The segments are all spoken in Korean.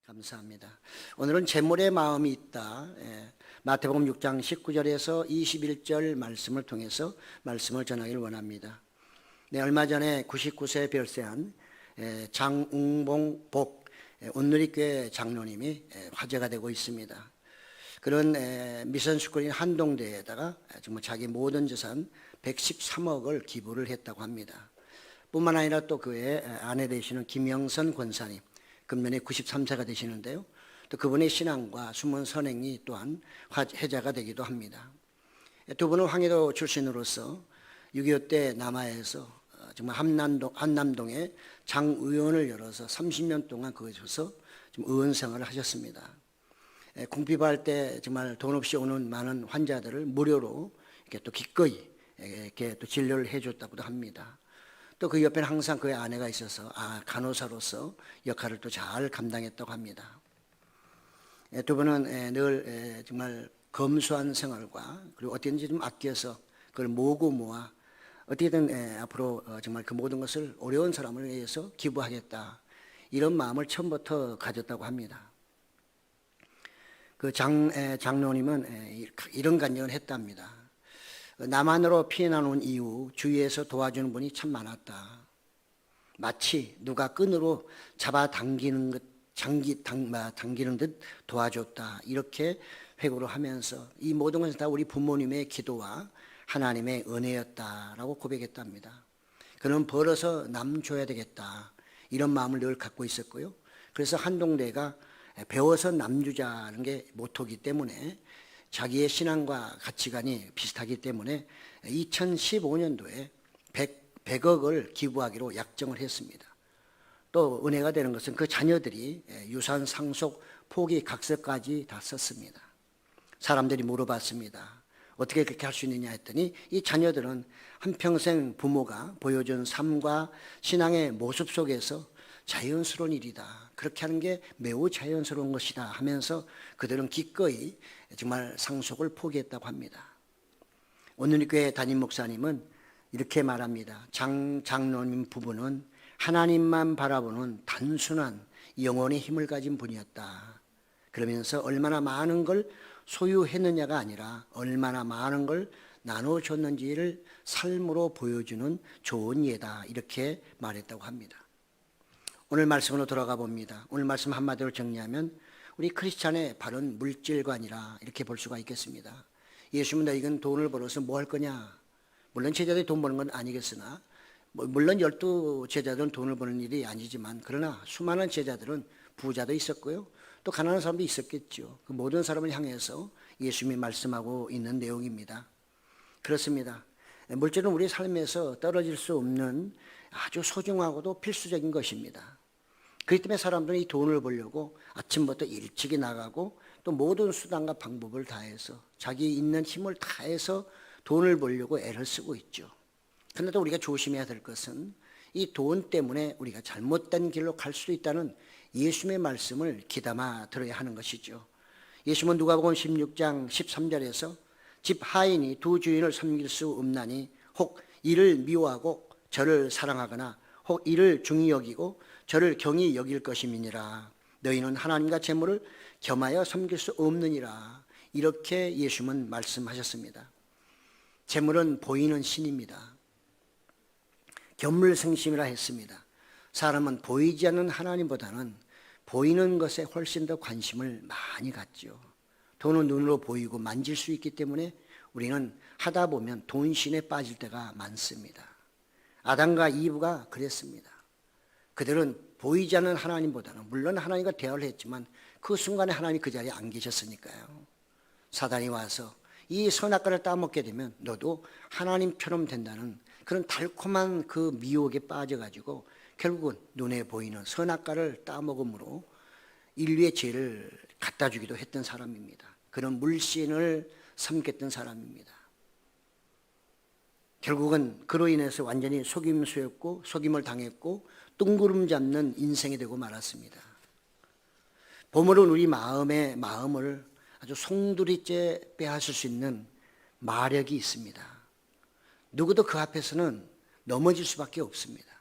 감사합니다. 오늘은 재물의 마음이 있다. 마태복음 6장 19절에서 21절 말씀을 통해서 말씀을 전하기를 원합니다. 얼마 전에 99세 별세한 장웅봉복 온누리교회 장로님이 화제가 되고 있습니다. 그런 미선스쿨인 한동대에다가 정말 자기 모든 재산 113억을 기부를 했다고 합니다. 뿐만 아니라 또 그의 아내 되시는 김영선 권사님, 금년에 93세가 되시는데요. 또 그분의 신앙과 숨은 선행이 또한 해자가 되기도 합니다. 두 분은 황해도 출신으로서 6.25 때 남하에서 정말 한남동에 장의원을 열어서 30년 동안 거기서 의원 생활을 하셨습니다. 궁핍할 때 정말 돈 없이 오는 많은 환자들을 무료로 이렇게 또 기꺼이 이렇게 또 진료를 해줬다고도 합니다. 또 그 옆에는 항상 그의 아내가 있어서 간호사로서 역할을 또 잘 감당했다고 합니다. 두 분은 늘 정말 검소한 생활과 그리고 어떻게든지 좀 아껴서 그걸 모으고 모아 어떻게든 앞으로 정말 그 모든 것을 어려운 사람을 위해서 기부하겠다, 이런 마음을 처음부터 가졌다고 합니다. 그 장로님은 이런 간증을 했답니다. 남한으로 피난온 온 이후 주위에서 도와주는 분이 참 많았다. 마치 누가 끈으로 잡아당기는 듯 도와줬다, 이렇게 회고를 하면서 이 모든 것은 다 우리 부모님의 기도와 하나님의 은혜였다라고 고백했답니다. 그는 벌어서 남 줘야 되겠다, 이런 마음을 늘 갖고 있었고요. 그래서 한동대가 배워서 남 주자는 게 모토기 때문에 자기의 신앙과 가치관이 비슷하기 때문에 2015년도에 100억을 기부하기로 약정을 했습니다. 또 은혜가 되는 것은 그 자녀들이 유산 상속 포기 각서까지 다 썼습니다. 사람들이 물어봤습니다. 어떻게 그렇게 할 수 있느냐 했더니 이 자녀들은 한평생 부모가 보여준 삶과 신앙의 모습 속에서 자연스러운 일이다, 그렇게 하는 게 매우 자연스러운 것이다 하면서 그들은 기꺼이 정말 상속을 포기했다고 합니다. 온누리교회 담임 목사님은 이렇게 말합니다. 장로님 부부는 하나님만 바라보는 단순한 영혼의 힘을 가진 분이었다. 그러면서 얼마나 많은 걸 소유했느냐가 아니라 얼마나 많은 걸 나눠줬는지를 삶으로 보여주는 좋은 예다, 이렇게 말했다고 합니다. 오늘 말씀으로 돌아가 봅니다. 오늘 말씀 한마디로 정리하면 우리 크리스찬의 바른 물질관이라 이렇게 볼 수가 있겠습니다. 예수님은 너희는 돈을 벌어서 뭐 할 거냐? 물론 제자들이 돈 버는 건 아니겠으나, 물론 12제자들은 돈을 버는 일이 아니지만, 그러나 수많은 제자들은 부자도 있었고요, 또 가난한 사람도 있었겠죠. 그 모든 사람을 향해서 예수님이 말씀하고 있는 내용입니다. 그렇습니다. 물질은 우리 삶에서 떨어질 수 없는 아주 소중하고도 필수적인 것입니다. 그렇기 때문에 사람들은 이 돈을 벌려고 아침부터 일찍이 나가고 또 모든 수단과 방법을 다해서 자기 있는 힘을 다해서 돈을 벌려고 애를 쓰고 있죠. 그런데 우리가 조심해야 될 것은 이 돈 때문에 우리가 잘못된 길로 갈 수도 있다는 예수님의 말씀을 귀담아 들어야 하는 것이죠. 예수님은 누가복음 16장 13절에서 집 하인이 두 주인을 섬길 수 없나니 혹 이를 미워하고 저를 사랑하거나 혹 이를 중히 여기고 저를 경히 여길 것임이니라. 너희는 하나님과 재물을 겸하여 섬길 수 없느니라. 이렇게 예수님은 말씀하셨습니다. 재물은 보이는 신입니다. 견물생심이라 했습니다. 사람은 보이지 않는 하나님보다는 보이는 것에 훨씬 더 관심을 많이 갖죠. 돈은 눈으로 보이고 만질 수 있기 때문에 우리는 하다 보면 돈신에 빠질 때가 많습니다. 아담과 이브가 그랬습니다. 그들은 보이지 않는 하나님보다는, 물론 하나님과 대화를 했지만 그 순간에 하나님이 그 자리에 안 계셨으니까요. 사단이 와서 이 선악과를 따먹게 되면 너도 하나님처럼 된다는 그런 달콤한 그 미혹에 빠져가지고 결국은 눈에 보이는 선악과를 따먹음으로 인류의 죄를 갖다 주기도 했던 사람입니다. 그런 물신을 섬겼던 사람입니다. 결국은 그로 인해서 완전히 속임수였고 속임을 당했고 뜬구름 잡는 인생이 되고 말았습니다. 보물은 우리 마음을 아주 송두리째 빼앗을 수 있는 마력이 있습니다. 누구도 그 앞에서는 넘어질 수밖에 없습니다.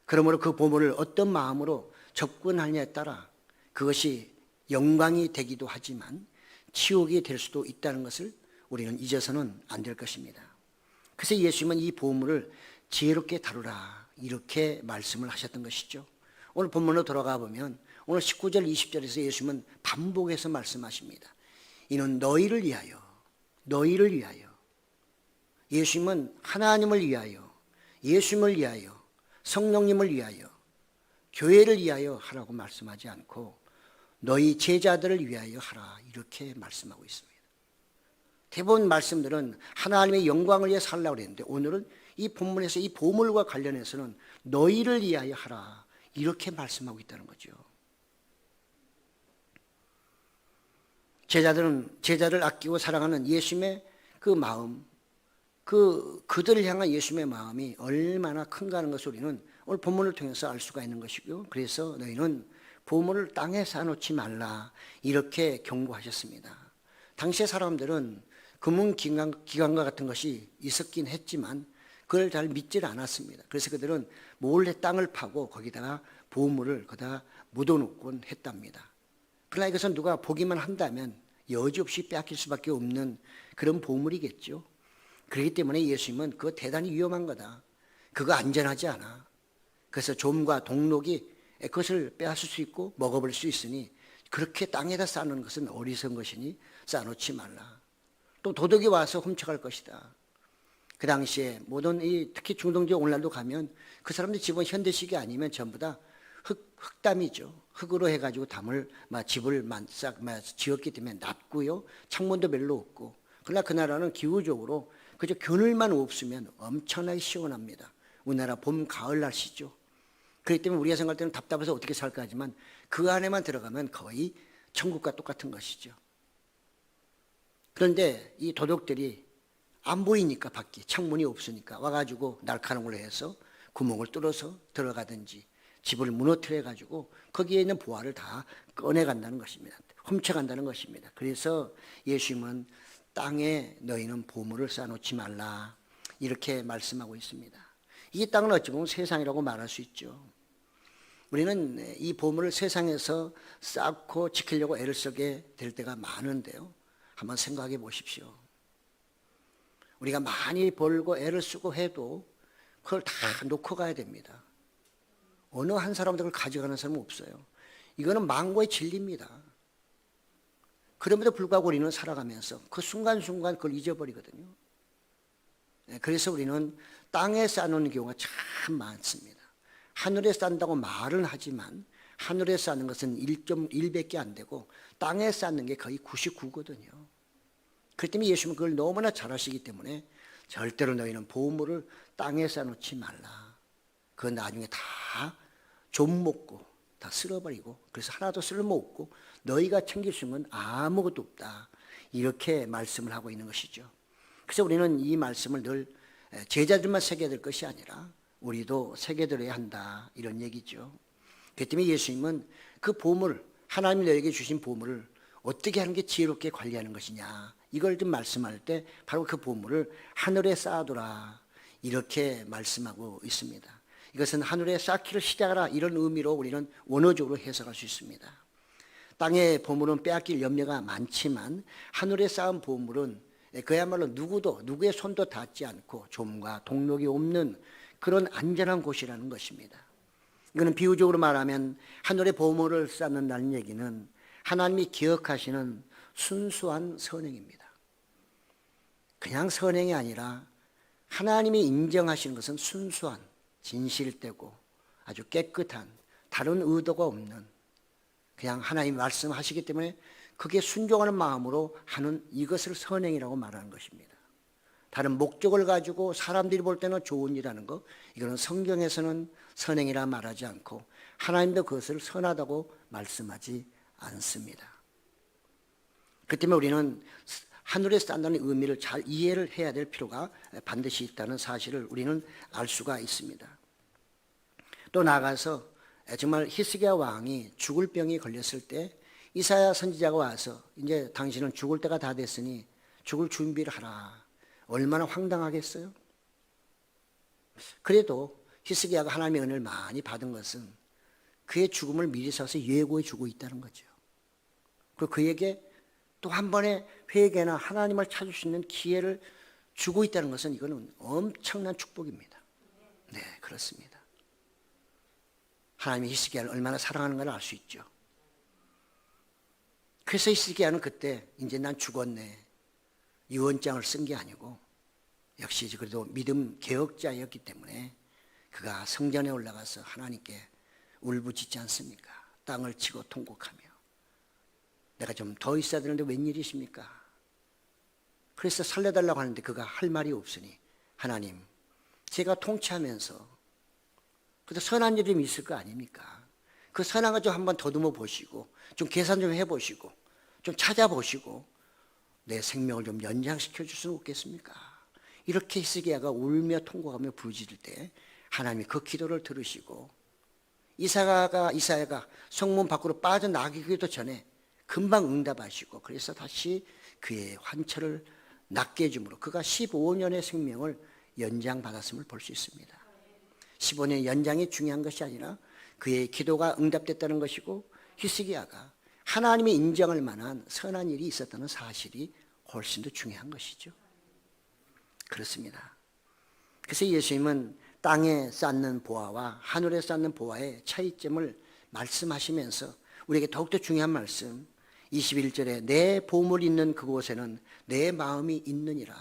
그러므로 그 보물을 어떤 마음으로 접근하느냐에 따라 그것이 영광이 되기도 하지만 치욕이 될 수도 있다는 것을 우리는 잊어서는 안 될 것입니다. 그래서 예수님은 이 보물을 지혜롭게 다루라 이렇게 말씀을 하셨던 것이죠. 오늘 본문으로 돌아가 보면 오늘 19절 20절에서 예수님은 반복해서 말씀하십니다. 이는 너희를 위하여, 너희를 위하여. 예수님은 하나님을 위하여, 예수님을 위하여, 성령님을 위하여, 교회를 위하여 하라고 말씀하지 않고 너희 제자들을 위하여 하라 이렇게 말씀하고 있습니다. 대부분 말씀들은 하나님의 영광을 위해 살라고 그랬는데 오늘은 이 본문에서 이 보물과 관련해서는 너희를 위하여 하라 이렇게 말씀하고 있다는 거죠. 제자를 아끼고 사랑하는 예수님의 그 마음, 그들을 향한 예수님의 마음이 얼마나 큰가 하는 것을 우리는 오늘 본문을 통해서 알 수가 있는 것이고요. 그래서 너희는 보물을 땅에 쌓아놓지 말라 이렇게 경고하셨습니다. 당시의 사람들은 금융기관과 같은 것이 있었긴 했지만 그걸 잘 믿질 않았습니다. 그래서 그들은 몰래 땅을 파고 거기다가 보물을 거기다 묻어놓곤 했답니다. 그러나 이것은 누가 보기만 한다면 여지없이 빼앗길 수밖에 없는 그런 보물이겠죠. 그렇기 때문에 예수님은 그거 대단히 위험한 거다. 그거 안전하지 않아. 그래서 좀과 동록이 그것을 빼앗을 수 있고 먹어버릴 수 있으니 그렇게 땅에다 쌓는 것은 어리석은 것이니 쌓아놓지 말라. 또 도둑이 와서 훔쳐갈 것이다. 그 당시에 모든 특히 중동지역 오늘날도 가면 그 사람들 집은 현대식이 아니면 전부 다 흙담이죠. 흙으로 해가지고 집을 싹 지었기 때문에 낮고요. 창문도 별로 없고. 그러나 그 나라는 기후적으로 그저 그늘만 없으면 엄청나게 시원합니다. 우리나라 봄, 가을 날씨죠. 그렇기 때문에 우리가 생각할 때는 답답해서 어떻게 살까 하지만 그 안에만 들어가면 거의 천국과 똑같은 것이죠. 그런데 이 도둑들이 안 보이니까 밖에 창문이 없으니까 와가지고 날카로운 해서 구멍을 뚫어서 들어가든지 집을 무너뜨려 가지고 거기에 있는 보화를 다 꺼내간다는 것입니다. 훔쳐간다는 것입니다. 그래서 예수님은 땅에 너희는 보물을 쌓아놓지 말라 이렇게 말씀하고 있습니다. 이 땅은 어찌 보면 세상이라고 말할 수 있죠. 우리는 이 보물을 세상에서 쌓고 지키려고 애를 쓰게 될 때가 많은데요. 한번 생각해 보십시오. 우리가 많이 벌고 애를 쓰고 해도 그걸 다 놓고 가야 됩니다. 어느 한 사람도 그걸 가져가는 사람은 없어요. 이거는 망고의 진리입니다. 그럼에도 불구하고 우리는 살아가면서 그 순간순간 그걸 잊어버리거든요. 그래서 우리는 땅에 쌓아놓는 경우가 참 많습니다. 하늘에 쌓는다고 말은 하지만 하늘에 쌓는 것은 1.1밖에 안 되고 땅에 쌓는 게 거의 99거든요. 그렇기 때문에 예수님은 그걸 너무나 잘 아시기 때문에 절대로 너희는 보물을 땅에 쌓아놓지 말라. 그거 나중에 다 좀먹고 다 쓸어버리고 그래서 하나도 쓸모없고 너희가 챙길 수 있는 건 아무것도 없다. 이렇게 말씀을 하고 있는 것이죠. 그래서 우리는 이 말씀을 늘 제자들만 새겨야 될 것이 아니라 우리도 새겨들어야 한다. 이런 얘기죠. 그렇기 때문에 예수님은 그 보물, 하나님이 너에게 주신 보물을 어떻게 하는 게 지혜롭게 관리하는 것이냐. 이걸 좀 말씀할 때 바로 그 보물을 하늘에 쌓아두라. 이렇게 말씀하고 있습니다. 이것은 하늘에 쌓기를 시작하라. 이런 의미로 우리는 원어적으로 해석할 수 있습니다. 땅의 보물은 빼앗길 염려가 많지만 하늘에 쌓은 보물은 그야말로 누구의 손도 닿지 않고 좀과 동록이 없는 그런 안전한 곳이라는 것입니다. 이거는 비유적으로 말하면 하늘에 보물을 쌓는다는 얘기는 하나님이 기억하시는 순수한 선행입니다. 그냥 선행이 아니라 하나님이 인정하시는 것은 순수한, 진실되고 아주 깨끗한, 다른 의도가 없는 그냥 하나님 말씀하시기 때문에 그게 순종하는 마음으로 하는 이것을 선행이라고 말하는 것입니다. 다른 목적을 가지고 사람들이 볼 때는 좋은 일하는 것, 이거는 성경에서는 선행이라 말하지 않고 하나님도 그것을 선하다고 말씀하지 않습니다. 그렇기 때문에 우리는 하늘에 쌓는다는 의미를 잘 이해를 해야 될 필요가 반드시 있다는 사실을 우리는 알 수가 있습니다. 또 나아가서 정말 히스기야 왕이 죽을 병이 걸렸을 때 이사야 선지자가 와서 이제 당신은 죽을 때가 다 됐으니 죽을 준비를 하라. 얼마나 황당하겠어요? 그래도 히스기야가 하나님의 은혜를 많이 받은 것은 그의 죽음을 미리 써서 예고해 주고 있다는 거죠. 그리고 그에게 또 한 번의 회개나 하나님을 찾을 수 있는 기회를 주고 있다는 것은 이거는 엄청난 축복입니다. 네, 그렇습니다. 하나님이 히스기야를 얼마나 사랑하는 걸 알 수 있죠. 그래서 히스기야는 그때 이제 난 죽었네 유언장을 쓴 게 아니고 역시 그래도 믿음 개혁자였기 때문에 그가 성전에 올라가서 하나님께 울부짖지 않습니까? 땅을 치고 통곡하며 내가 좀 더 있어야 되는데 웬일이십니까? 그래서 살려달라고 하는데 그가 할 말이 없으니 하나님 제가 통치하면서 그래도 선한 일이 있을 거 아닙니까? 그 선한 거 좀 한번 더듬어 보시고 좀 계산 좀 해보시고 좀 찾아보시고 내 생명을 좀 연장시켜 줄 수는 없겠습니까? 이렇게 히스기야가 울며 통곡하며 부르짖을 때 하나님이 그 기도를 들으시고 이사야가 성문 밖으로 빠져나가기도 전에 금방 응답하시고 그래서 다시 그의 환처를 낫게 해줌으로 그가 15년의 생명을 연장받았음을 볼 수 있습니다. 15년 연장이 중요한 것이 아니라 그의 기도가 응답됐다는 것이고 히스기야가 하나님이 인정할 만한 선한 일이 있었다는 사실이 훨씬 더 중요한 것이죠. 그렇습니다. 그래서 예수님은 땅에 쌓는 보화와 하늘에 쌓는 보화의 차이점을 말씀하시면서 우리에게 더욱더 중요한 말씀 21절에 내 보물 있는 그곳에는 내 마음이 있느니라.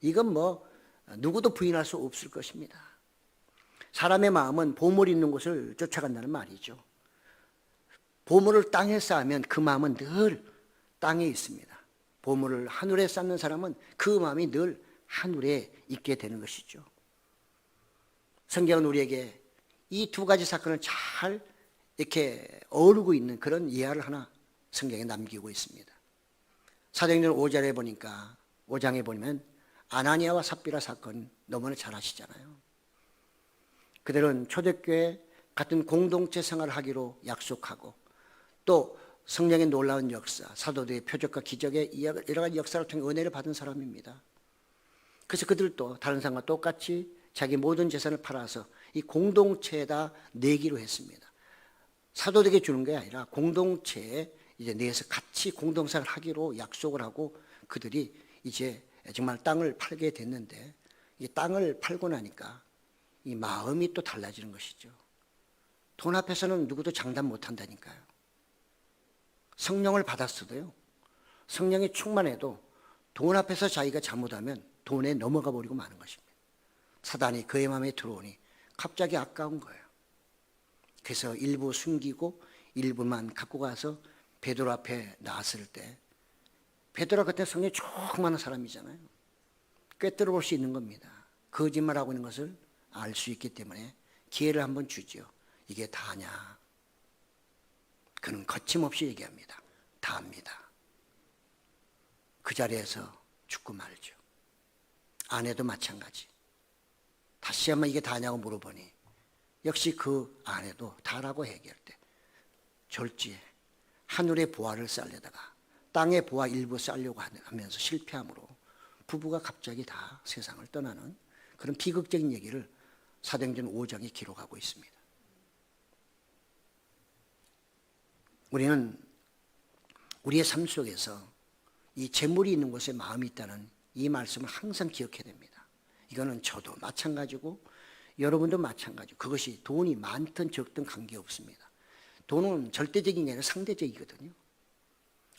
이건 뭐 누구도 부인할 수 없을 것입니다. 사람의 마음은 보물 있는 곳을 쫓아간다는 말이죠. 보물을 땅에 쌓으면 그 마음은 늘 땅에 있습니다. 보물을 하늘에 쌓는 사람은 그 마음이 늘 하늘에 있게 되는 것이죠. 성경은 우리에게 이 두 가지 사건을 잘 이렇게 어우르고 있는 그런 예화를 하나 성경에 남기고 있습니다. 사도행전 5장에 보면 아나니아와 삽비라 사건 너무나 잘 아시잖아요. 그들은 초대교회 같은 공동체 생활을 하기로 약속하고 또 성령의 놀라운 역사, 사도들의 표적과 기적의 여러 가지 역사를 통해 은혜를 받은 사람입니다. 그래서 그들도 다른 사람과 똑같이 자기 모든 재산을 팔아서 이 공동체에다 내기로 했습니다. 사도들에게 주는 게 아니라 공동체에 이제 내에서 같이 공동생활을 하기로 약속을 하고 그들이 이제 정말 땅을 팔게 됐는데 이 땅을 팔고 나니까 이 마음이 또 달라지는 것이죠. 돈 앞에서는 누구도 장담 못 한다니까요. 성령을 받았어도요. 성령이 충만해도 돈 앞에서 자기가 잘못하면 돈에 넘어가 버리고 마는 것입니다. 사단이 그의 마음에 들어오니 갑자기 아까운 거예요. 그래서 일부 숨기고 일부만 갖고 가서 베드로 앞에 나왔을 때 베드로가 그때 성령이 충만한 사람이잖아요. 꿰뚫어 볼 수 있는 겁니다. 거짓말하고 있는 것을 알 수 있기 때문에 기회를 한번 주죠. 이게 다냐? 그는 거침없이 얘기합니다. 다합니다. 그 자리에서 죽고 말죠. 아내도 마찬가지. 다시 한번 이게 다냐고 물어보니 역시 그 아내도 다라고 얘기할 때 졸지에 하늘의 보화를 쌓려다가 땅의 보화 일부 쌓려고 하면서 실패함으로 부부가 갑자기 다 세상을 떠나는 그런 비극적인 얘기를 사도행전 5장에 기록하고 있습니다. 우리는 우리의 삶 속에서 이 재물이 있는 곳에 마음이 있다는 이 말씀을 항상 기억해야 됩니다. 이거는 저도 마찬가지고 여러분도 마찬가지고 그것이 돈이 많든 적든 관계없습니다. 돈은 절대적인 게 아니라 상대적이거든요.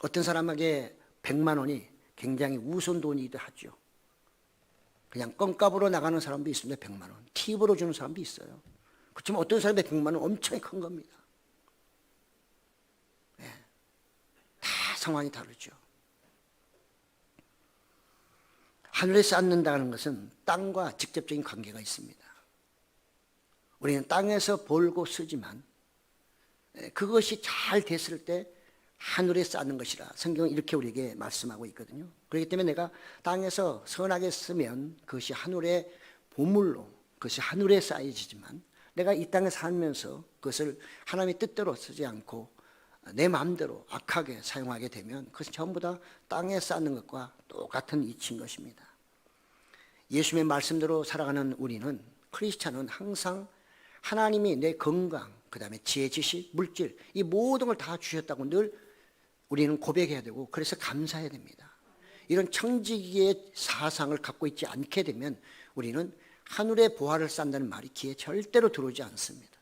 어떤 사람에게 100만 원이 굉장히 우선 돈이기도 하죠. 그냥 껌값으로 나가는 사람도 있습니다. 100만 원. 팁으로 주는 사람도 있어요. 그렇지만 어떤 사람의 100만 원 엄청 큰 겁니다. 네. 다 상황이 다르죠. 하늘에 쌓는다는 것은 땅과 직접적인 관계가 있습니다. 우리는 땅에서 벌고 쓰지만 그것이 잘 됐을 때 하늘에 쌓는 것이라 성경은 이렇게 우리에게 말씀하고 있거든요. 그렇기 때문에 내가 땅에서 선하게 쓰면 그것이 하늘의 보물로 그것이 하늘에 쌓여지지만 내가 이 땅에 살면서 그것을 하나님의 뜻대로 쓰지 않고 내 마음대로 악하게 사용하게 되면 그것은 전부 다 땅에 쌓는 것과 똑같은 이치인 것입니다. 예수님의 말씀대로 살아가는 우리는 크리스찬은 항상 하나님이 내 건강 그 다음에 지혜, 지식, 물질, 이 모든 걸 다 주셨다고 늘 우리는 고백해야 되고, 그래서 감사해야 됩니다. 이런 청지기의 사상을 갖고 있지 않게 되면 우리는 하늘의 보화를 쌓는다는 말이 귀에 절대로 들어오지 않습니다.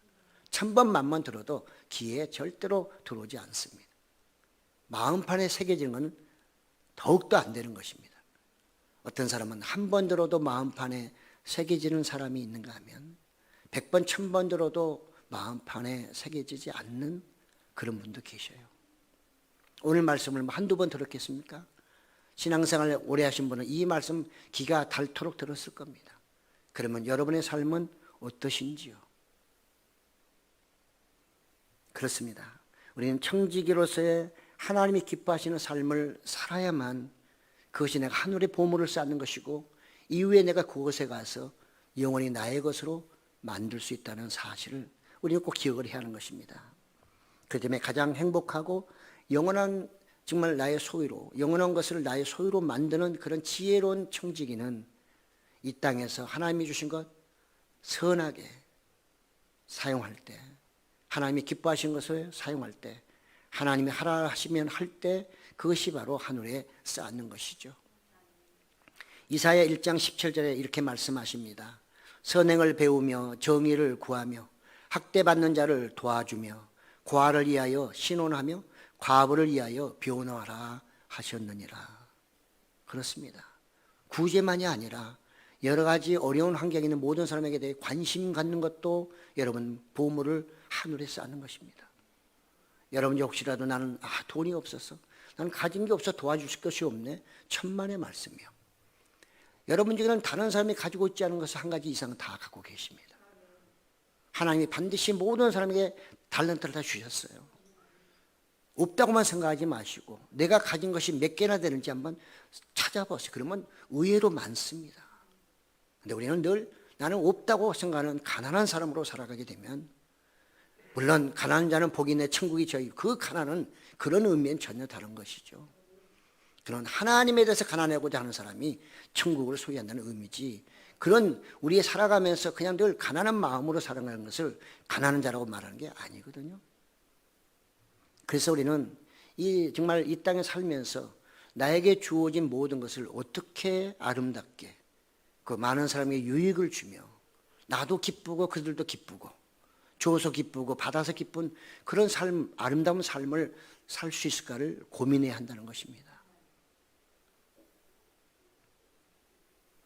천번 만번 들어도 귀에 절대로 들어오지 않습니다. 마음판에 새겨지는 것은 더욱더 안 되는 것입니다. 어떤 사람은 한 번 들어도 마음판에 새겨지는 사람이 있는가 하면 100번, 1000번 들어도 마음판에 새겨지지 않는 그런 분도 계셔요. 오늘 말씀을 한두 번 들었겠습니까? 신앙생활 오래 하신 분은 이 말씀 귀가 닳도록 들었을 겁니다. 그러면 여러분의 삶은 어떠신지요? 그렇습니다. 우리는 청지기로서의 하나님이 기뻐하시는 삶을 살아야만 그것이 내가 하늘의 보물을 쌓는 것이고 이후에 내가 그곳에 가서 영원히 나의 것으로 만들 수 있다는 사실을 우리는 꼭 기억을 해야 하는 것입니다. 그 때문에 가장 행복하고 영원한 정말 나의 소유로, 영원한 것을 나의 소유로 만드는 그런 지혜로운 청지기는 이 땅에서 하나님이 주신 것 선하게 사용할 때, 하나님이 기뻐하신 것을 사용할 때, 하나님이 하라 하시면 할 때 그것이 바로 하늘에 쌓는 것이죠. 이사야 1장 17절에 이렇게 말씀하십니다. 선행을 배우며 정의를 구하며 학대받는 자를 도와주며 고아를 위하여 신원하며 과부를 위하여 변호하라 하셨느니라. 그렇습니다. 구제만이 아니라 여러 가지 어려운 환경에 있는 모든 사람에게 대해 관심 갖는 것도 여러분 보물을 하늘에 쌓는 것입니다. 여러분이 혹시라도 나는 돈이 없어서 나는 가진 게 없어 도와주실 것이 없네. 천만의 말씀이요. 여러분 중에는 다른 사람이 가지고 있지 않은 것을 한 가지 이상은 다 갖고 계십니다. 하나님이 반드시 모든 사람에게 달란트를 다 주셨어요. 없다고만 생각하지 마시고 내가 가진 것이 몇 개나 되는지 한번 찾아보세요. 그러면 의외로 많습니다. 근데 우리는 늘 나는 없다고 생각하는 가난한 사람으로 살아가게 되면, 물론 가난한 자는 복이 있네 천국이 저희, 그 가난은 그런 의미엔 전혀 다른 것이죠. 그런 하나님에 대해서 가난하고자 하는 사람이 천국을 소유한다는 의미지, 그런 우리 살아가면서 그냥 늘 가난한 마음으로 살아가는 것을 가난한 자라고 말하는 게 아니거든요. 그래서 우리는 정말 이 땅에 살면서 나에게 주어진 모든 것을 어떻게 아름답게 그 많은 사람에게 유익을 주며 나도 기쁘고 그들도 기쁘고 줘서 기쁘고 받아서 기쁜 그런 삶, 아름다운 삶을 살 수 있을까를 고민해야 한다는 것입니다.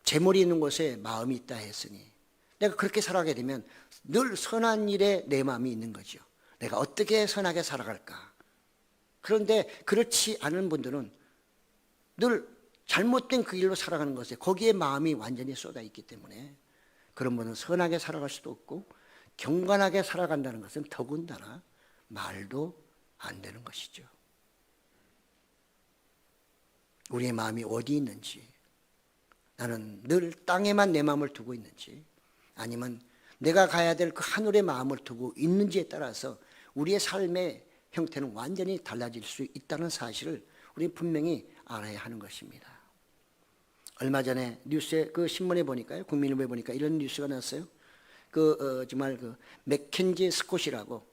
재물이 있는 곳에 마음이 있다 했으니 내가 그렇게 살아가게 되면 늘 선한 일에 내 마음이 있는 거죠. 내가 어떻게 선하게 살아갈까. 그런데 그렇지 않은 분들은 늘 잘못된 그 길로 살아가는 것에 거기에 마음이 완전히 쏟아 있기 때문에 그런 분은 선하게 살아갈 수도 없고 경건하게 살아간다는 것은 더군다나 말도 안 되는 것이죠. 우리의 마음이 어디 있는지, 나는 늘 땅에만 내 마음을 두고 있는지 아니면 내가 가야 될 그 하늘의 마음을 두고 있는지에 따라서 우리의 삶의 형태는 완전히 달라질 수 있다는 사실을 우리 분명히 알아야 하는 것입니다. 얼마 전에 뉴스에 그 신문에 보니까요, 국민일보에 보니까 이런 뉴스가 났어요. 정말 맥켄지 스콧이라고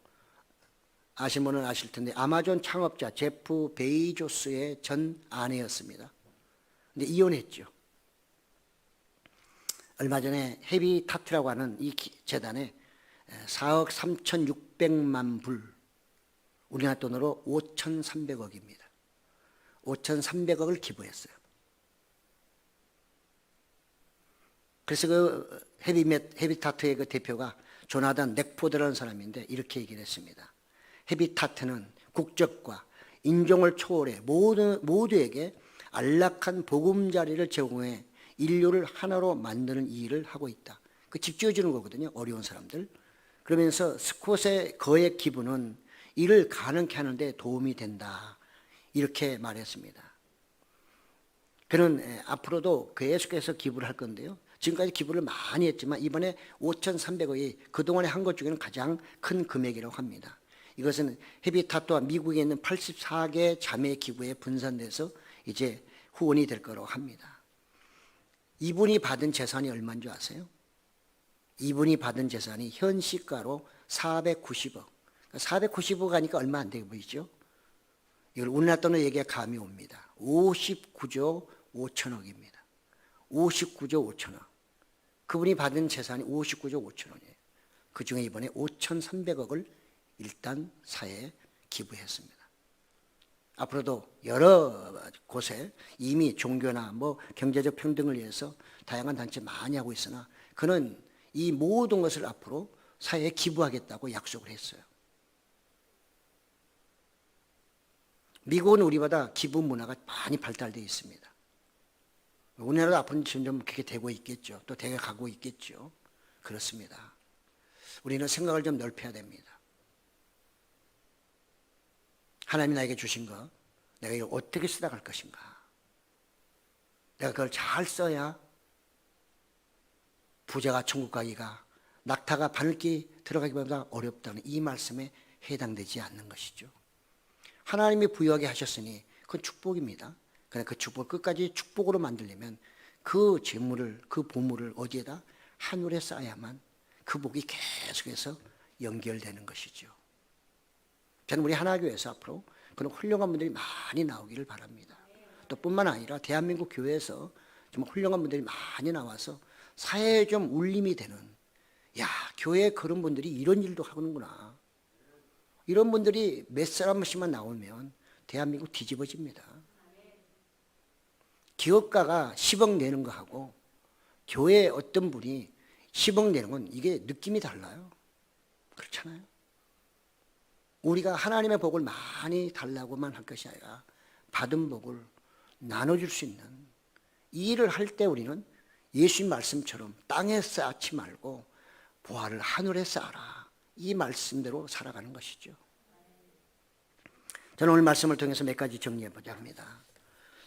아시는 분은 아실 텐데 아마존 창업자 제프 베이조스의 전 아내였습니다. 근데 이혼했죠. 얼마 전에 헤비타트라고 하는 이 재단에 4억 3,600만 불, 우리나라 돈으로 5,300억입니다. 5,300억을 기부했어요. 그래서 그 헤비타트의 그 대표가 조나단 넥포드라는 사람인데 이렇게 얘기를 했습니다. 헤비타트는 국적과 인종을 초월해 모두에게 안락한 보금자리를 제공해 인류를 하나로 만드는 일을 하고 있다. 그 집 지어주는 거거든요. 어려운 사람들. 그러면서 스콧의 거액 기부는 이를 가능케 하는 데 도움이 된다. 이렇게 말했습니다. 그는 앞으로도 계속해서 기부를 할 건데요. 지금까지 기부를 많이 했지만 이번에 5,300억이 그동안에 한 것 중에는 가장 큰 금액이라고 합니다. 이것은 헤비타트와 미국에 있는 84개 자매 기부에 분산돼서 이제 후원이 될 거라고 합니다. 이분이 받은 재산이 얼마인 줄 아세요? 이분이 받은 재산이 현 시가로 490억. 490억 하니까 얼마 안 되게 보이죠? 이걸 우리나라 돈으로 얘기해 감이 옵니다. 59조 5천억입니다. 59조 5천억. 그분이 받은 재산이 59조 5천억이에요. 그중에 이번에 5,300억을 일단 사회에 기부했습니다. 앞으로도 여러 곳에 이미 종교나 경제적 평등을 위해서 다양한 단체 많이 하고 있으나 그는 이 모든 것을 앞으로 사회에 기부하겠다고 약속을 했어요. 미국은 우리보다 기부 문화가 많이 발달되어 있습니다. 우리나라도 앞으로는 점점 그렇게 되고 있겠죠. 또 되게 가고 있겠죠. 그렇습니다. 우리는 생각을 좀 넓혀야 됩니다. 하나님이 나에게 주신 거 내가 이걸 어떻게 쓰다 갈 것인가. 내가 그걸 잘 써야 부자가 천국 가기가 낙타가 바늘기 들어가기보다 어렵다는 이 말씀에 해당되지 않는 것이죠. 하나님이 부유하게 하셨으니 그건 축복입니다. 그러나 그 축복을 끝까지 축복으로 만들려면 그 재물을, 그 보물을 어디에다? 하늘에 쌓아야만 그 복이 계속해서 연결되는 것이죠. 저는 우리 하나교회에서 앞으로 그런 훌륭한 분들이 많이 나오기를 바랍니다. 또 뿐만 아니라 대한민국 교회에서 정말 훌륭한 분들이 많이 나와서 사회에 좀 울림이 되는, 야, 교회에 그런 분들이 이런 일도 하는구나. 이런 분들이 몇 사람씩만 나오면 대한민국 뒤집어집니다. 기업가가 10억 내는 거하고 교회에 어떤 분이 10억 내는 건 이게 느낌이 달라요. 그렇잖아요. 우리가 하나님의 복을 많이 달라고만 할 것이 아니라 받은 복을 나눠줄 수 있는 이 일을 할 때 우리는 예수님 말씀처럼 땅에 쌓지 말고 보화를 하늘에 쌓아라. 이 말씀대로 살아가는 것이죠. 저는 오늘 말씀을 통해서 몇 가지 정리해 보자 합니다.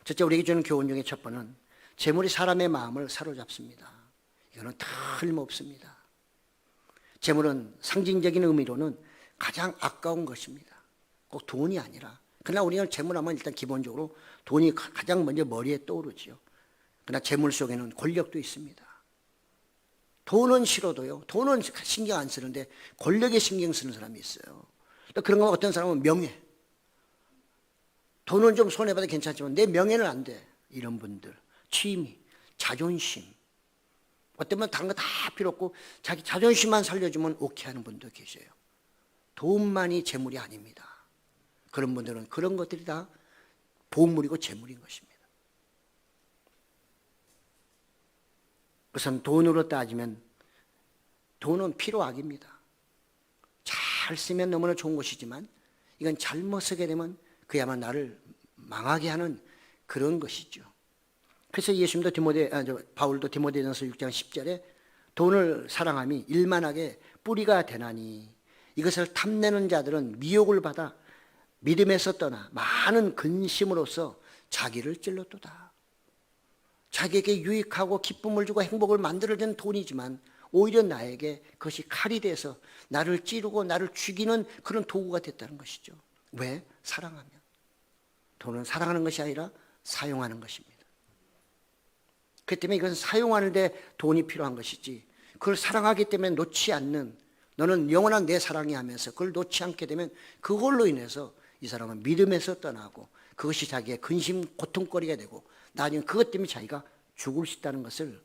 첫째, 우리에게 주는 교훈 중에 첫 번은 재물이 사람의 마음을 사로잡습니다. 이거는 틀림없습니다. 재물은 상징적인 의미로는 가장 아까운 것입니다. 꼭 돈이 아니라. 그러나 우리는 재물하면 일단 기본적으로 돈이 가장 먼저 머리에 떠오르죠. 그러나 재물 속에는 권력도 있습니다. 돈은 싫어도요. 돈은 신경 안 쓰는데 권력에 신경 쓰는 사람이 있어요. 또 그런 거 어떤 사람은 명예. 돈은 좀 손해봐도 괜찮지만 내 명예는 안 돼. 이런 분들. 취미, 자존심. 어쩌면 다른 거 다 필요 없고 자기 자존심만 살려주면 오케이 하는 분도 계셔요. 돈만이 재물이 아닙니다. 그런 분들은 그런 것들이 다 보물이고 재물인 것입니다. 우선 돈으로 따지면 돈은 필요악입니다. 잘 쓰면 너무나 좋은 것이지만 이건 잘못 쓰게 되면 그야말로 나를 망하게 하는 그런 것이죠. 그래서 예수님도 바울도 디모데전서 6장 10절에 돈을 사랑함이 일만하게 뿌리가 되나니 이것을 탐내는 자들은 미혹을 받아 믿음에서 떠나 많은 근심으로써 자기를 찔렀도다. 자기에게 유익하고 기쁨을 주고 행복을 만들어낸 돈이지만 오히려 나에게 그것이 칼이 돼서 나를 찌르고 나를 죽이는 그런 도구가 됐다는 것이죠. 왜? 사랑하면. 돈은 사랑하는 것이 아니라 사용하는 것입니다. 그렇기 때문에 이것은 사용하는 데 돈이 필요한 것이지 그걸 사랑하기 때문에 놓지 않는 너는 영원한 내 사랑이 하면서 그걸 놓지 않게 되면 그걸로 인해서 이 사람은 믿음에서 떠나고 그것이 자기의 근심 고통거리가 되고 나중에 그것 때문에 자기가 죽을 수 있다는 것을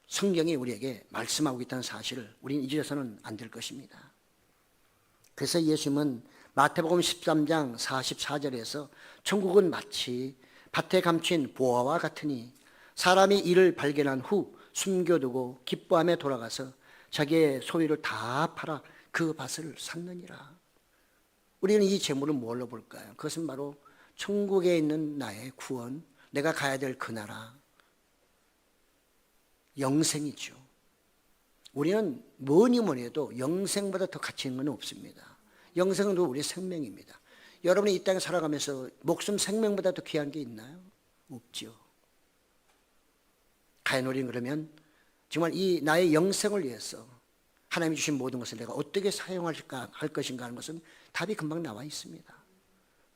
성경이 우리에게 말씀하고 있다는 사실을 우리는 잊어서는 안 될 것입니다. 그래서 예수님은 마태복음 13장 44절에서 천국은 마치 밭에 감춘 보화와 같으니 사람이 이를 발견한 후 숨겨두고 기뻐하며 돌아가서 자기의 소유를 다 팔아 그 밭을 샀느니라. 우리는 이 재물을 뭘로 볼까요? 그것은 바로 천국에 있는 나의 구원, 내가 가야 될 그 나라, 영생이죠. 우리는 뭐니 해도 영생보다 더 가치 있는 건 없습니다. 영생은 우리의 생명입니다. 여러분이 이 땅에 살아가면서 목숨 생명보다 더 귀한 게 있나요? 없죠. 과연 우리는 그러면 정말 이 나의 영생을 위해서 하나님이 주신 모든 것을 내가 어떻게 사용할 것인가 하는 것은 답이 금방 나와 있습니다.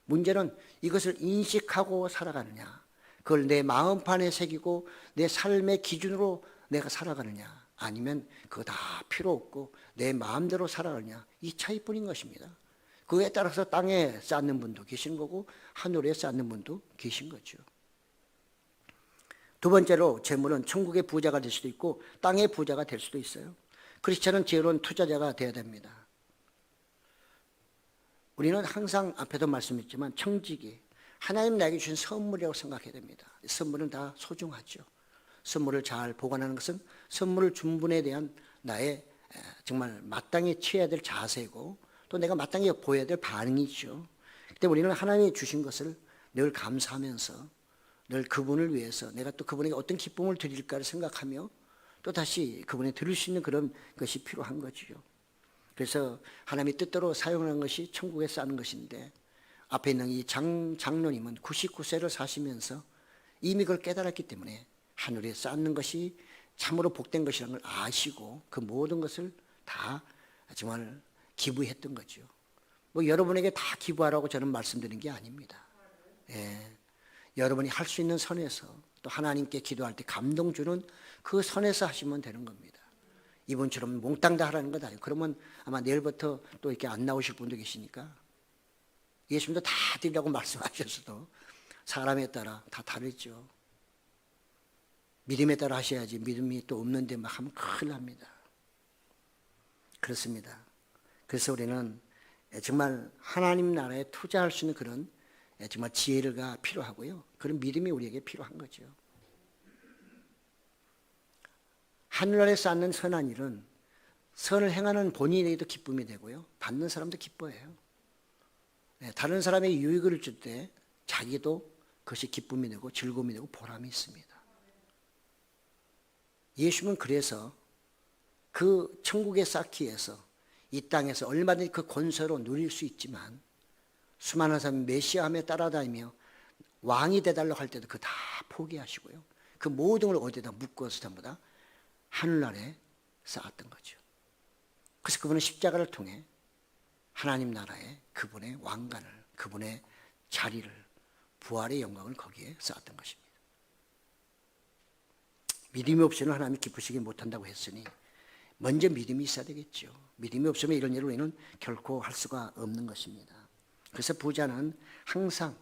문제는 이것을 인식하고 살아가느냐, 그걸 내 마음판에 새기고 내 삶의 기준으로 내가 살아가느냐, 아니면 그거 다 필요 없고 내 마음대로 살아가느냐, 이 차이뿐인 것입니다. 그에 따라서 땅에 쌓는 분도 계신 거고 하늘에 쌓는 분도 계신 거죠. 두 번째로 재물은 천국의 부자가 될 수도 있고 땅의 부자가 될 수도 있어요. 크리스천은 지혜로운 투자자가 되어야 됩니다. 우리는 항상 앞에도 말씀했지만 청지기, 하나님 나에게 주신 선물이라고 생각해야 됩니다. 선물은 다 소중하죠. 선물을 잘 보관하는 것은 선물을 준 분에 대한 나의 정말 마땅히 취해야 될 자세고 또 내가 마땅히 보여야 될 반응이죠. 그때 우리는 하나님이 주신 것을 늘 감사하면서 늘 그분을 위해서 내가 또 그분에게 어떤 기쁨을 드릴까를 생각하며 또 다시 그분이 들을 수 있는 그런 것이 필요한 거죠. 그래서 하나님이 뜻대로 사용하는 것이 천국에 사는 것인데 앞에 있는 이 장로님은 99세를 사시면서 이미 그걸 깨달았기 때문에 하늘에 쌓는 것이 참으로 복된 것이라는 걸 아시고 그 모든 것을 다 정말 기부했던 거죠. 뭐 여러분에게 다 기부하라고 저는 말씀드리는 게 아닙니다. 예. 여러분이 할 수 있는 선에서 또 하나님께 기도할 때 감동 주는 그 선에서 하시면 되는 겁니다. 이분처럼 몽땅 다 하라는 것 아니에요. 그러면 아마 내일부터 또 이렇게 안 나오실 분도 계시니까 예수님도 다 드리라고 말씀하셨어도 사람에 따라 다 다르죠. 믿음에 따라 하셔야지 믿음이 또 없는데 막 하면 큰일 납니다. 그렇습니다. 그래서 우리는 정말 하나님 나라에 투자할 수 있는 그런 정말 지혜가 필요하고요. 그런 믿음이 우리에게 필요한 거죠. 하늘나라에 쌓는 선한 일은 선을 행하는 본인에게도 기쁨이 되고요. 받는 사람도 기뻐해요. 다른 사람의 유익을 줄 때 자기도 그것이 기쁨이 되고 즐거움이 되고 보람이 있습니다. 예수님은 그래서 그 천국에 쌓기 위해서 이 땅에서 얼마든지 그 권세로 누릴 수 있지만 수많은 사람이 메시아함에 따라다니며 왕이 되달라고 할 때도 그거 다 포기하시고요. 그 모든 걸 어디에다 묶어서 전부 다 하늘나라에 쌓았던 거죠. 그래서 그분은 십자가를 통해 하나님 나라에 그분의 왕관을, 그분의 자리를, 부활의 영광을 거기에 쌓았던 것입니다. 믿음이 없이는 하나님이 기쁘시지 못한다고 했으니 먼저 믿음이 있어야 되겠죠. 믿음이 없으면 이런 일을 우리는 결코 할 수가 없는 것입니다. 그래서 부자는 항상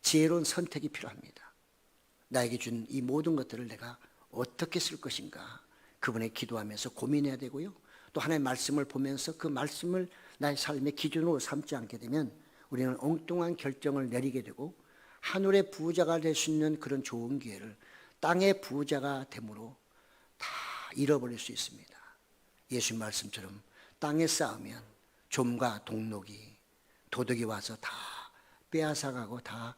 지혜로운 선택이 필요합니다. 나에게 준 이 모든 것들을 내가 어떻게 쓸 것인가 그분에 기도하면서 고민해야 되고요. 또 하나님의 말씀을 보면서 그 말씀을 나의 삶의 기준으로 삼지 않게 되면 우리는 엉뚱한 결정을 내리게 되고 하늘의 부자가 될 수 있는 그런 좋은 기회를 땅의 부자가 됨으로 다 잃어버릴 수 있습니다. 예수님 말씀처럼 땅에 쌓으면 좀과 동록이 도둑이 와서 다 빼앗아가고 다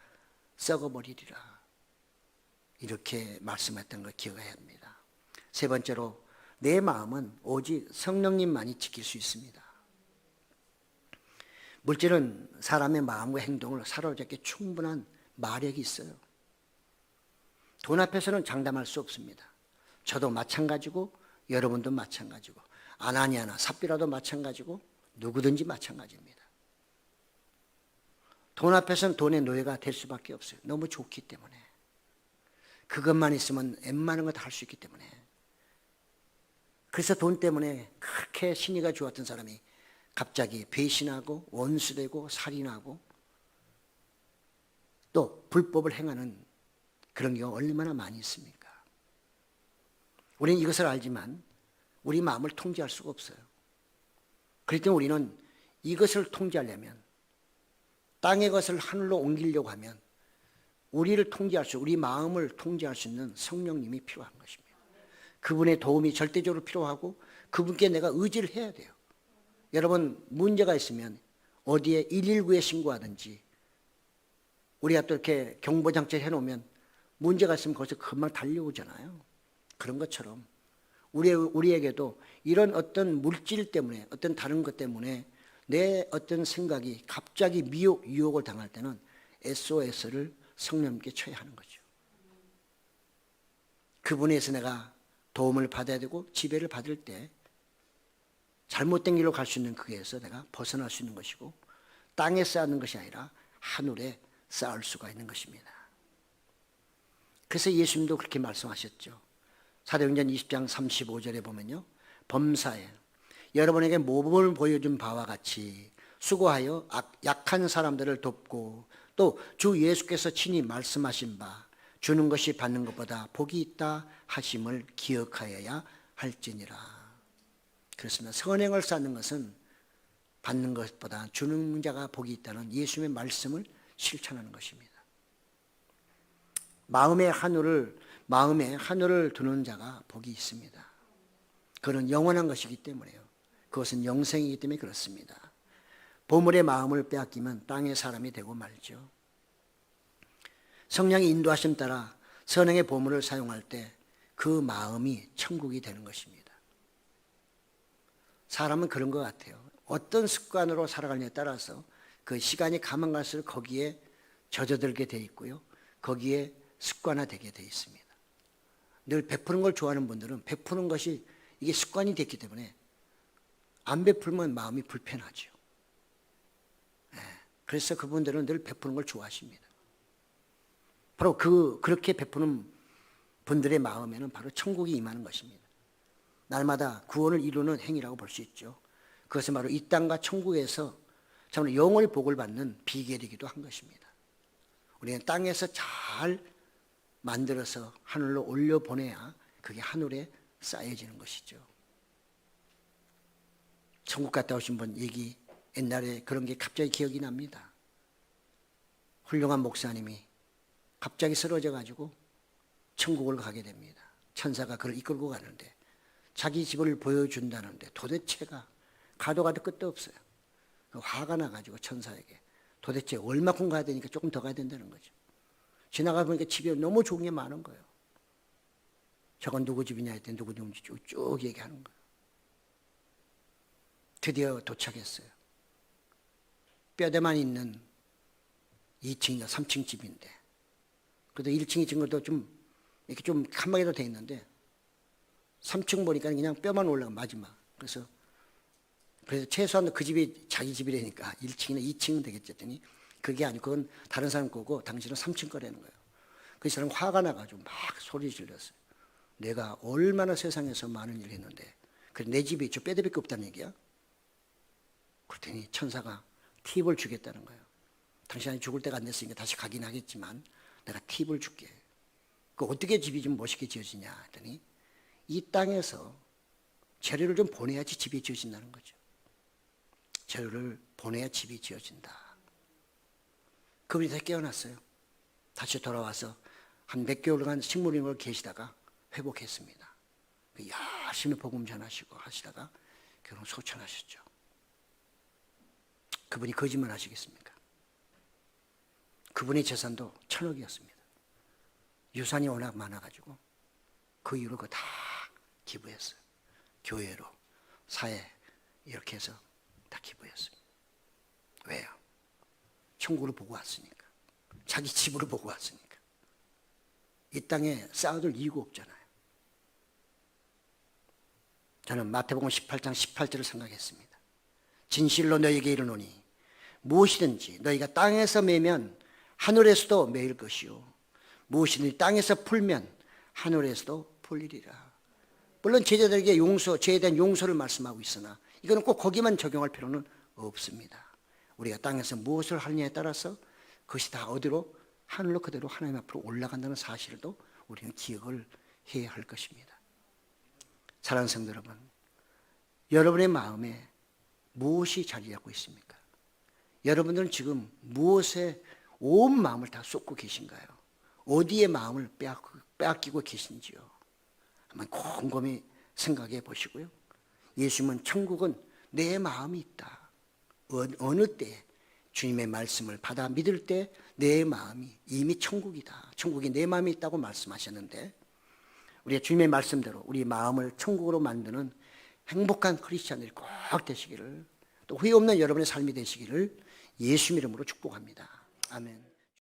썩어버리리라. 이렇게 말씀했던 걸 기억해야 합니다. 세 번째로 내 마음은 오직 성령님만이 지킬 수 있습니다. 물질은 사람의 마음과 행동을 사로잡기 충분한 마력이 있어요. 돈 앞에서는 장담할 수 없습니다. 저도 마찬가지고 여러분도 마찬가지고 아나니아나 삽비라도 마찬가지고 누구든지 마찬가지입니다. 돈 앞에서는 돈의 노예가 될 수밖에 없어요. 너무 좋기 때문에. 그것만 있으면 웬만한 거 다 할 수 있기 때문에. 그래서 돈 때문에 그렇게 신의가 좋았던 사람이 갑자기 배신하고 원수되고 살인하고 또 불법을 행하는 그런 경우가 얼마나 많이 있습니까? 우리는 이것을 알지만 우리 마음을 통제할 수가 없어요. 그럴 때 우리는 이것을 통제하려면 땅의 것을 하늘로 옮기려고 하면 우리를 통제할 수, 우리 마음을 통제할 수 있는 성령님이 필요한 것입니다. 그분의 도움이 절대적으로 필요하고 그분께 내가 의지를 해야 돼요. 여러분 문제가 있으면 어디에 119에 신고하든지 우리가 또 이렇게 경보장치 해놓으면 문제가 있으면 거기서 금방 달려오잖아요. 그런 것처럼 우리에게도 이런 어떤 물질 때문에 어떤 다른 것 때문에 내 어떤 생각이 갑자기 유혹을 당할 때는 SOS를 성령님께 쳐야 하는 거죠. 그분에서 내가 도움을 받아야 되고 지배를 받을 때 잘못된 길로 갈 수 있는 거기에서 내가 벗어날 수 있는 것이고 땅에 쌓는 것이 아니라 하늘에 쌓을 수가 있는 것입니다. 그래서 예수님도 그렇게 말씀하셨죠. 사도행전 20장 35절에 보면요, 범사에 여러분에게 모범을 보여준 바와 같이 수고하여 약한 사람들을 돕고 또 주 예수께서 친히 말씀하신 바 주는 것이 받는 것보다 복이 있다 하심을 기억하여야 할지니라. 그렇습니다. 선행을 쌓는 것은 받는 것보다 주는 자가 복이 있다는 예수님의 말씀을 실천하는 것입니다. 마음에 하늘을 두는 자가 복이 있습니다. 그는 영원한 것이기 때문에요. 그것은 영생이기 때문에 그렇습니다. 보물의 마음을 빼앗기면 땅의 사람이 되고 말죠. 성령의 인도하심 따라 선행의 보물을 사용할 때 그 마음이 천국이 되는 것입니다. 사람은 그런 것 같아요. 어떤 습관으로 살아가느냐에 따라서 그 시간이 가면 갈수록 거기에 젖어들게 돼 있고요. 거기에 습관화되게 돼 있습니다. 늘 베푸는 걸 좋아하는 분들은 베푸는 것이 이게 습관이 됐기 때문에 안 베풀면 마음이 불편하죠. 그래서 그분들은 늘 베푸는 걸 좋아하십니다. 바로 그렇게 베푸는 분들의 마음에는 바로 천국이 임하는 것입니다. 날마다 구원을 이루는 행위라고 볼 수 있죠. 그것은 바로 이 땅과 천국에서 참으로 영원히 복을 받는 비결이기도 한 것입니다. 우리는 땅에서 잘 만들어서 하늘로 올려보내야 그게 하늘에 쌓여지는 것이죠. 천국 갔다 오신 분 얘기, 옛날에 그런 게 갑자기 기억이 납니다. 훌륭한 목사님이 갑자기 쓰러져가지고 천국을 가게 됩니다. 천사가 그를 이끌고 가는데 자기 집을 보여준다는데 도대체가 가도 끝도 없어요. 화가 나가지고 천사에게 도대체 얼마큼 가야 되니까 조금 더 가야 된다는 거죠. 지나가 보니까 집이 너무 좋은 게 많은 거예요. 저건 누구 집이냐 했더니 누구 집인지 쭉 얘기하는 거예요. 드디어 도착했어요. 뼈대만 있는 2층이나 3층 집인데 그래도 1층, 2층 것도 좀 이렇게 좀 칸막이로 돼 있는데 3층 보니까 그냥 뼈만 올라가 마지막. 그래서 최소한 그 집이 자기 집이라니까 1층이나 2층은 되겠지 했더니 그게 아니고 그건 다른 사람 거고 당신은 3층 거라는 거예요. 그 사람 화가 나가지고 막 소리 질렀어요. 내가 얼마나 세상에서 많은 일을 했는데 그래 내 집이 저 뼈대밖에 없다는 얘기야? 그랬더니 천사가 팁을 주겠다는 거예요. 당신이 죽을 때가 안 됐으니까 다시 가긴 하겠지만 내가 팁을 줄게. 그 어떻게 집이 좀 멋있게 지어지냐 했더니 이 땅에서 재료를 좀 보내야지 집이 지어진다는 거죠. 재료를 보내야 집이 지어진다. 그분이 다시 깨어났어요. 다시 돌아와서 한 몇 개월간 식물인을 계시다가 회복했습니다. 열심히 복음 전하시고 하시다가 결혼 소천하셨죠. 그분이 거짓말 하시겠습니까? 그분의 재산도 1,000억이었습니다. 유산이 워낙 많아가지고 그 이후로 그거 다 기부했어요. 교회로, 사회 이렇게 해서 다 기부했어요. 왜요? 천국을 보고 왔으니까. 자기 집으로 보고 왔으니까. 이 땅에 쌓아둘 이유가 없잖아요. 저는 마태복음 18장 18절을 생각했습니다. 진실로 너희에게 이르노니 무엇이든지 너희가 땅에서 매면 하늘에서도 매일 것이요 무엇이든지 땅에서 풀면 하늘에서도 풀리리라. 물론 제자들에게 죄에 대한 용서를 말씀하고 있으나 이거는 꼭 거기만 적용할 필요는 없습니다. 우리가 땅에서 무엇을 하느냐에 따라서 그것이 다 어디로? 하늘로 그대로 하나님 앞으로 올라간다는 사실도 우리는 기억을 해야 할 것입니다. 사랑하는 성도 여러분, 여러분의 마음에 무엇이 자리 잡고 있습니까? 여러분들은 지금 무엇에 온 마음을 다 쏟고 계신가요? 어디에 마음을 빼앗기고 계신지요? 한번 곰곰이 생각해 보시고요. 예수님은 천국은 내 마음이 있다. 어느 때 주님의 말씀을 받아 믿을 때 내 마음이 이미 천국이다. 천국이 내 마음에 있다고 말씀하셨는데 우리가 주님의 말씀대로 우리 마음을 천국으로 만드는 행복한 크리스찬들이 꼭 되시기를 또 후회 없는 여러분의 삶이 되시기를 예수 이름으로 축복합니다. 아멘.